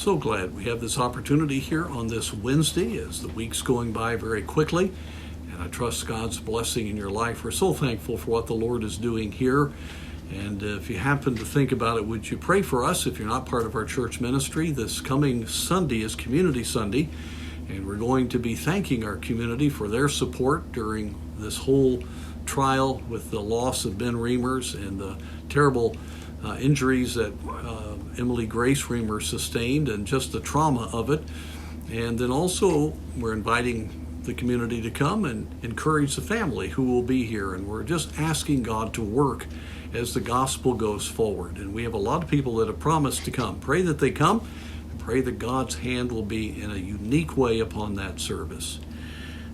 So glad we have this opportunity here on this Wednesday as the week's going by very quickly. And I trust God's blessing in your life. We're so thankful for what the Lord is doing here. And if you happen to think about it, would you pray for us if you're not part of our church ministry? This coming Sunday is Community Sunday. And we're going to be thanking our community for their support during this whole trial with the loss of Ben Reimers and the terrible injuries that Emily Grace Reimers sustained and just the trauma of it. And then also we're inviting the community to come and encourage the family who will be here. And we're just asking God to work as the gospel goes forward. And we have a lot of people that have promised to come. Pray that they come and pray that God's hand will be in a unique way upon that service.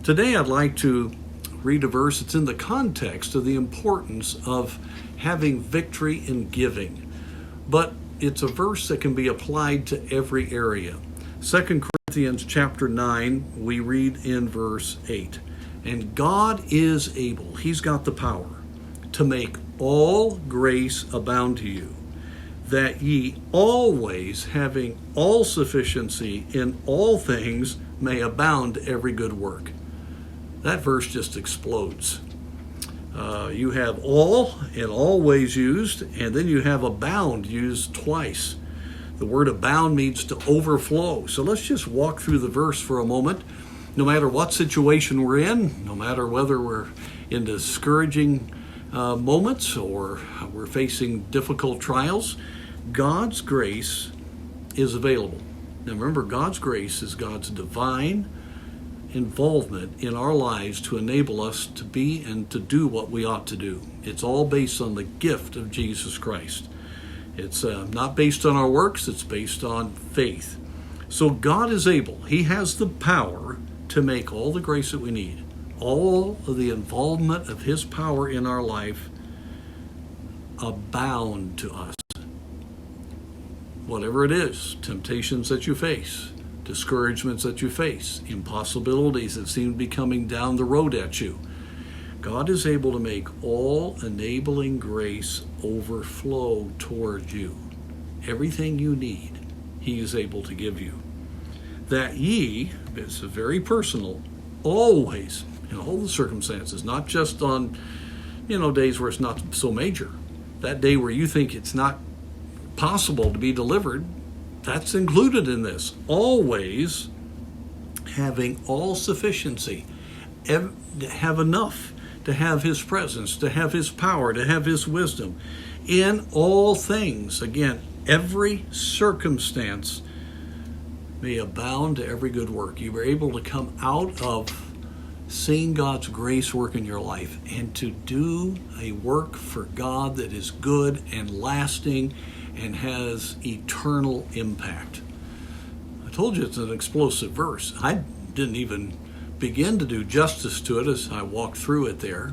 Today I'd like to read a verse that's in the context of the importance of having victory in giving. But it's a verse that can be applied to every area. 2 Corinthians chapter 9, we read in verse 8, "And God is able," He's got the power, "to make all grace abound to you, that ye always, having all sufficiency in all things, may abound to every good work." That verse just explodes. You have all and always used, and then you have abound used twice. The word abound means to overflow. So let's just walk through the verse for a moment. No matter what situation we're in, no matter whether we're in discouraging moments or we're facing difficult trials, God's grace is available. Now remember, God's grace is God's divine involvement in our lives to enable us to be and to do what we ought to do. It's all based on the gift of Jesus Christ. It's not based on our works, it's based on faith. So God is able. He has the power to make all the grace that we need, all of the involvement of His power in our life abound to us. Whatever it is, temptations that you face, discouragements that you face, impossibilities that seem to be coming down the road at you, God is able to make all enabling grace overflow toward you. Everything you need, He is able to give you. That ye, it's very personal, always, in all the circumstances, not just on, days where it's not so major. That day where you think it's not possible to be delivered, that's included in this. Always having all sufficiency, have enough to have His presence, to have His power, to have His wisdom in all things. Again, every circumstance may abound to every good work. You were able to come out of seeing God's grace work in your life and to do a work for God that is good and lasting and has eternal impact. I told you it's an explosive verse. I didn't even begin to do justice to it as I walked through it there.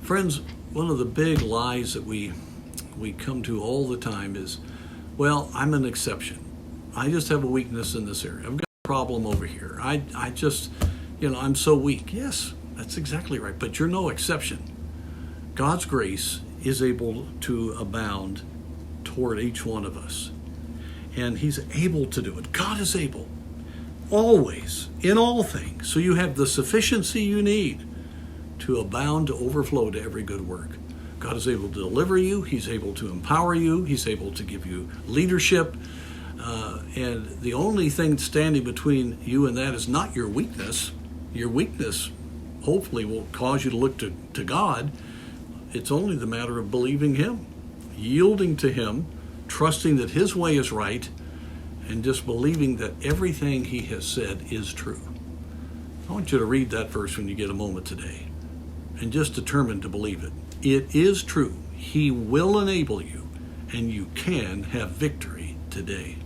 Friends, one of the big lies that we come to all the time is, well, I'm an exception. I just have a weakness in this area. I've got a problem over here. I just, I'm so weak. Yes, that's exactly right. But you're no exception. God's grace is able to abound toward each one of us. And He's able to do it. God is able. Always, in all things. So you have the sufficiency you need to abound, to overflow to every good work. God is able to deliver you. He's able to empower you. He's able to give you leadership. And the only thing standing between you and that is not your weakness. Your weakness hopefully will cause you to look to God. It's only the matter of believing Him, yielding to Him, trusting that His way is right, and just believing that everything He has said is true. I want you to read that verse when you get a moment today and just determine to believe it. It is true. He will enable you, and you can have victory today.